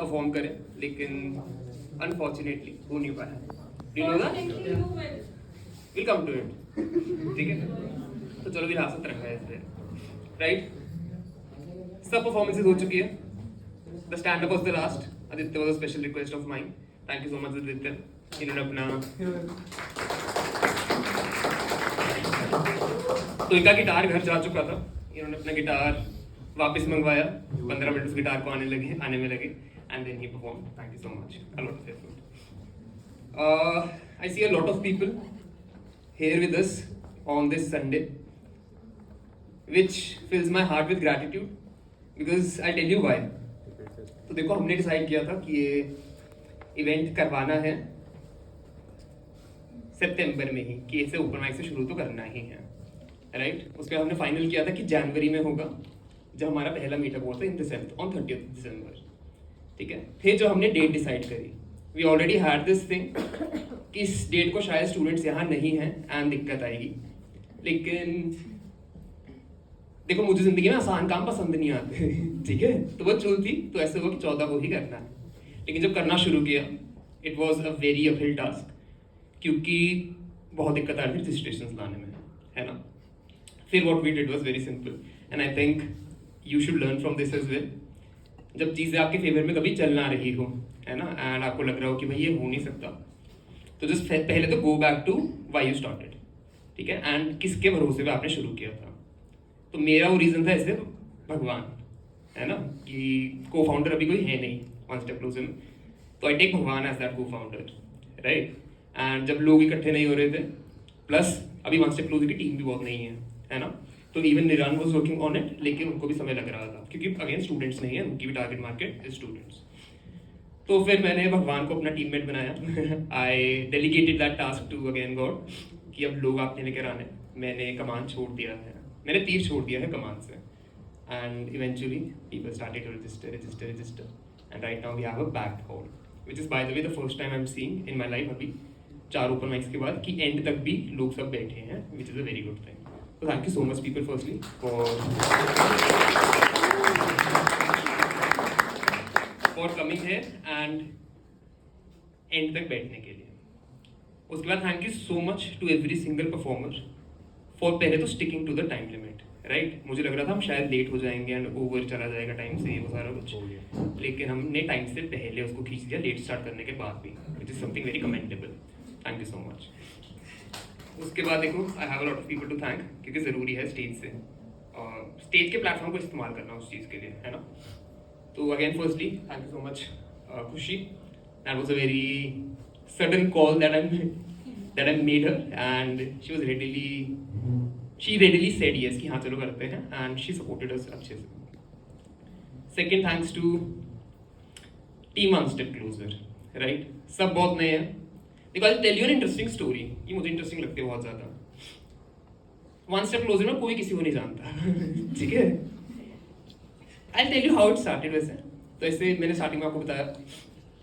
Perform करें, लेकिन unfortunately हो नहीं पाया। Do you know that? Will come to it. ठीक है, तो चलो विरासत रखा है इससे, राइट? सब परफॉर्मेंसेज हो चुकी है। The stand up was the last. Aditya was a special request of mine. Thank you so much Aditya. इन्होंने अपना तो इनका गिटार घर जा चुका था, इन्होंने अपना गिटार वापस मंगवाया। 15 मिनट उस गिटार को आने में लगे and then he performed. Thank you so much. A lot of effort. I see a lot of people here with us on this Sunday, which fills my heart with gratitude because I'll tell you why. तो देखो, हमने decide किया था कि ये event करवाना है सितंबर में ही, कि इसे ओपन माइक से शुरू तो करना ही है, राइट? उसके बाद हमने फाइनल किया था कि जनवरी में होगा, जब हमारा पहला मीटअप हुआ था इन दिसंबर, ऑन 30th दिसंबर। ठीक है, फिर जो हमने डेट डिसाइड करी, we already had this thing कि इस डेट को शायद स्टूडेंट्स यहाँ नहीं हैं एंड दिक्कत आएगी। लेकिन देखो, मुझे जिंदगी में आसान काम पसंद नहीं आते। ठीक है, तो वो चूल थी, तो ऐसे हुआ कि 14 को ही करना है। लेकिन जब करना शुरू किया, it was a very uphill task, क्योंकि बहुत दिक्कत आ रही थी रजिस्ट्रेशन लाने में, है ना? फिर what we did was very simple and I think you should learn from this as well. जब चीज़ें आपके फेवर में कभी चल ना रही हो, है ना, एंड आपको लग रहा हो कि भाई ये हो नहीं सकता, तो जस्ट पहले तो go back to why you started. ठीक है, एंड किसके भरोसे पे आपने शुरू किया था। तो मेरा वो रीज़न था ऐसे भगवान, है ना, कि को फाउंडर अभी कोई है नहीं वन स्टेप क्लोजर में, तो आई टेक भगवान as that cofounder, right? And जब लोग इकट्ठे नहीं हो रहे थे, प्लस अभी वन स्टेप क्लोजर की टीम भी बहुत नहीं है ना, तो even Niran was working on it, लेकिन उनको भी समय लग रहा था, क्योंकि अगेन स्टूडेंट्स नहीं है, उनकी भी टारगेट मार्केट इज स्टूडेंट्स। तो फिर मैंने भगवान को अपना टीममेट बनाया। I delegated that task to again God कि अब लोग आपने लेकर आने। मैंने कमान छोड़ दिया है, मैंने तीर छोड़ दिया है कमान से, and eventually people started to register and right now we have a packed hall, which is by the way the first time I am seeing in my life अभी 4 ओपन माइक्स के बाद कि एंड तक भी लोग सब बैठे हैं, which is a very good thing. So thank you so much people firstly for coming here and end तक बैठने के लिए। उसके बाद thank you so much to every single performer for पहले तो sticking to the time limit, right? मुझे लग रहा था हम शायद लेट हो जाएंगे एंड ओवर चला जाएगा टाइम से, वो सारा कुछ, लेकिन हमने टाइम से पहले उसको खींच दिया, लेट स्टार्ट करने के बाद भी, which is something very commendable. Thank you so much. उसके बाद देखो, I have a lot of people to thank, क्योंकि ज़रूरी है स्टेज से स्टेज के प्लेटफॉर्म को इस्तेमाल करना उस चीज़ के लिए, है ना? तो again firstly thank you so much Khushi, that was a very sudden call that I made her and she readily said yes कि हाँ चलो करते हैं, एंड शी सपोर्टेड अस अच्छे से। Second thanks to team one step closer, right? सब बहुत नए हैं। देखो, I tell you an interesting story, ये मुझे इंटरेस्टिंग लगती है बहुत ज़्यादा। वन स्टेप क्लोजर में कोई किसी को नहीं जानता। ठीक है, I tell you how it started. वैसे तो ऐसे मैंने स्टार्टिंग में आपको बताया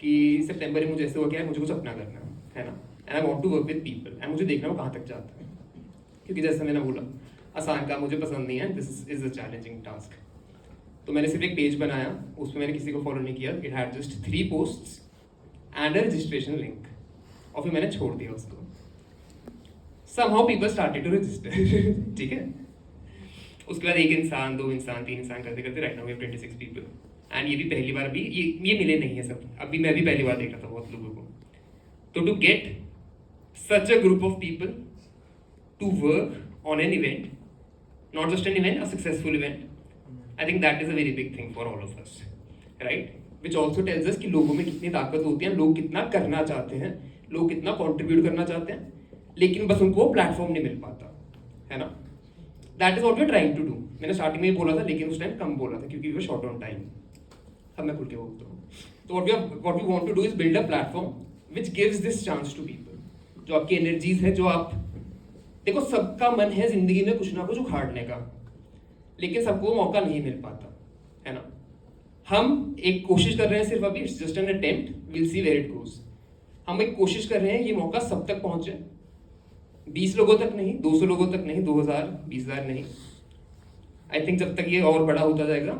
कि सितंबर में मुझे ऐसे हुआ कि मुझे कुछ अपना करना है ना, and I want to work with people, and मुझे देखना वो कहाँ तक जाता है, क्योंकि जैसे मैंने बोला आसान काम मुझे पसंद नहीं है, this is a challenging task. तो मैंने सिर्फ एक पेज बनाया, उसमें मैंने किसी को फॉलो नहीं किया, it had just 3 posts and a registration link, और फिर मैंने छोड़ दिया उसको। Somehow people started to register. ठीक है, उसके बाद 1 इंसान, 2 इंसान, 3 इंसान करते करते right now we have 26 people, and ये भी पहली बार भी ये मिले नहीं है सब, अभी मैं भी पहली बार देख रहा था बहुत लोगों को। तो to get such a group of people to work on an event, not just an event, a successful event, I think that is a very big thing for all of us, right? Which also tells us कि लोगों में कितनी ताकत होती है, लोग कितना करना चाहते हैं, लोग कितना कॉन्ट्रीब्यूट करना चाहते हैं, लेकिन बस उनको प्लेटफॉर्म नहीं मिल पाता, है ना? That is what we are trying to do. मैंने स्टार्टिंग में ही बोला था, लेकिन उस टाइम कम बोला था क्योंकि we were short on time. अब मैं खुल के बोलता हूँ। तो what we want to do is build a platform which gives this chance to people. जो आपकी एनर्जीज है, जो आप देखो, सबका मन है जिंदगी में कुछ ना कुछ उखाड़ने का, लेकिन सबको मौका नहीं मिल पाता, है ना? हम एक कोशिश कर रहे हैं सिर्फ अभी, it's just an attempt, will see where it goes. हम एक कोशिश कर रहे हैं ये मौका सब तक पहुंचे, 20 लोगों तक नहीं, 200 लोगों तक नहीं, 2000, 20,000 नहीं। आई थिंक जब तक ये और बड़ा होता जाएगा,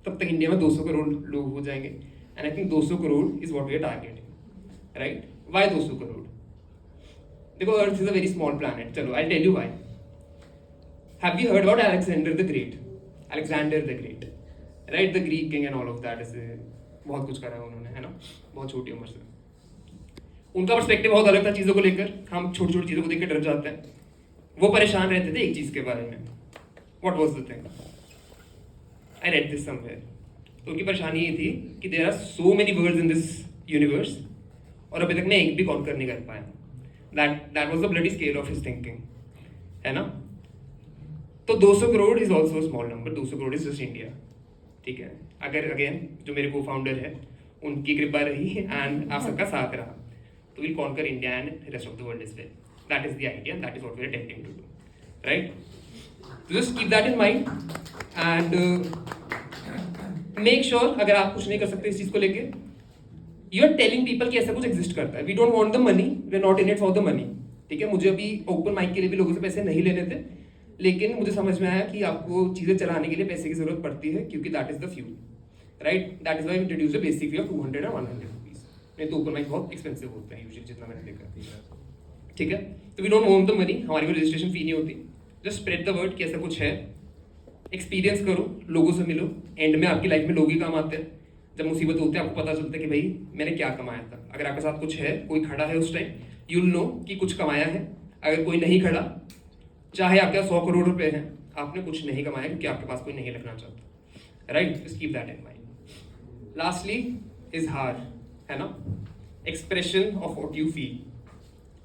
तब तक इंडिया में 200 करोड़ लोग हो जाएंगे, and I think 200 crore is what we are targeting, right? Why 200 crore? Because Earth is a very small planet. Chalo, I'll tell you why. Have you heard about Alexander the Great? Alexander the Great, right? The Greek king and all of that. ऐसे बहुत कुछ करा उन्होंने, है ना? बहुत छोटी उम्र से. उनका पर्सपेक्टिव बहुत अलग था चीज़ों को लेकर. हम छोटी छोटी चीज़ों को देख के डर जाते हैं. वो परेशान रहते थे एक चीज़ के बारे में. What was the thing? I read this somewhere. तो उनकी परेशानी ये थी कि there are so many worlds in this universe और अभी तक मैं एक भी कॉन्कर नहीं कर पाया. That was the bloody scale of his thinking, है ना? तो 200 crore is also small number. 200 crore is just India. ठीक है. अगर अगेन जो मेरे को फाउंडर है उनकी कृपा रही एंड आप सबका साथ रहा तो will conquer India and rest of the world is well. That is the idea. That is what we are attempting to do, right? तो just keep that in mind and make sure अगर आप कुछ नहीं कर सकते इस चीज को लेके, यू आर टेलिंग पीपल कि ऐसा कुछ एग्जिस्ट करता है. We don't want the money, we are not in it for the money. ठीक है. मुझे अभी ओपन माइक के लिए भी लोगों से पैसे नहीं लेने थे, लेकिन मुझे समझ में आया कि आपको चीजें चलाने के लिए पैसे की जरूरत पड़ती है क्योंकि that is the fuel, right? That is why we introduce the basic fee of 200 और 100 रुपीस. नहीं तो ओपन माइक बहुत एक्सपेंसिव होते हैं यूजुअली, जितना मैंने देखा. ठीक है. तो we don't want the money. हमारी कोई रजिस्ट्रेशन फी नहीं होती. जस्ट स्प्रेड द वर्ड कि ऐसा कुछ है. एक्सपीरियंस करो, लोगों से मिलो. एंड में आपकी लाइफ में लोग ही काम आते हैं. जब मुसीबत होती है आपको पता चलता है कि भाई मैंने क्या कमाया था. अगर आपके साथ कुछ है, कोई खड़ा है उस टाइम, यू विल नो कि कुछ कमाया है. अगर कोई नहीं खड़ा, चाहे आपके पास 100 करोड़ रुपए हैं, आपने कुछ नहीं कमाया क्योंकि आपके पास कोई नहीं रखना चाहता, right? Just keep that in mind. Lastly is हार, है ना? Expression of what you feel.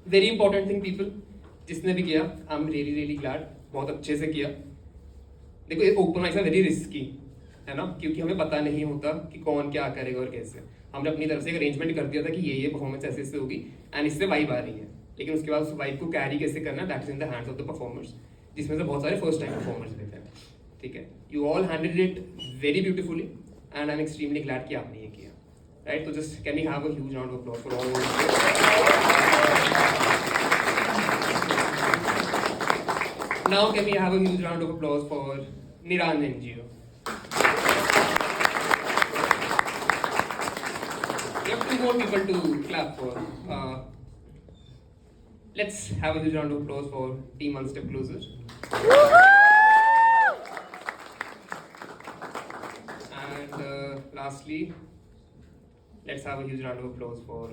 Very important thing people. जिसने भी किया, I am really really glad. बहुत अच्छे से किया. देखो ये ओपन माइक वेरी रिस्की, है ना? क्योंकि हमें पता नहीं होता कि कौन क्या करेगा और कैसे. हमने अपनी तरफ से एक अरेंजमेंट कर दिया था कि ये परफॉर्मेंस ऐसे ऐसे होगी एंड इससे वाइब आ रही है. लेकिन उसके बाद उस वाइब को कैरी कैसे करना, that is in the hands of the performers, जिसमें से बहुत सारे फर्स्ट टाइम परफॉर्मर्स भी थे. ठीक है. You all handled it very beautifully and I am extremely glad कि आपने ये किया, राइट? तो just can we have a huge round of applause for all. Now can we have a huge round of applause for Niran NGO. We have 2 more people to clap for. Let's have a huge round of applause for Team One Step Closer. And lastly, let's have a huge round of applause for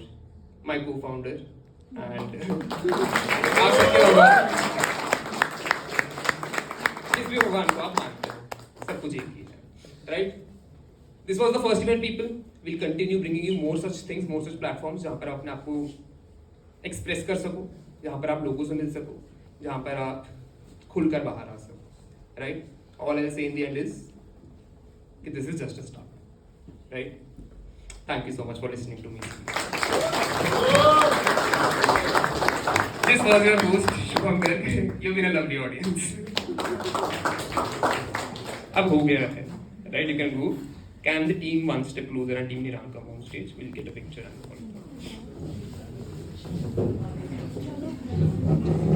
my co-founder and आप सबके भगवान. जिस भी भगवान को आप मानते हैं, सब कुछ एक ही है, right? This was the first event, people. We'll continue bringing you more such things, more such platforms जहाँ पर अपने आप को एक्सप्रेस कर सको, जहाँ पर आप लोगों से मिल सको, जहाँ पर आप खुलकर बाहर आ सको, right? All I'll say in the end is कि this is just a start, right? Thank you so much for listening to me. This was your host Shubhankar. You've been a lovely audience. अब हो गया है, right? You can go. Can the team One Step Closer and team Niran come on stage? We'll get a picture and all.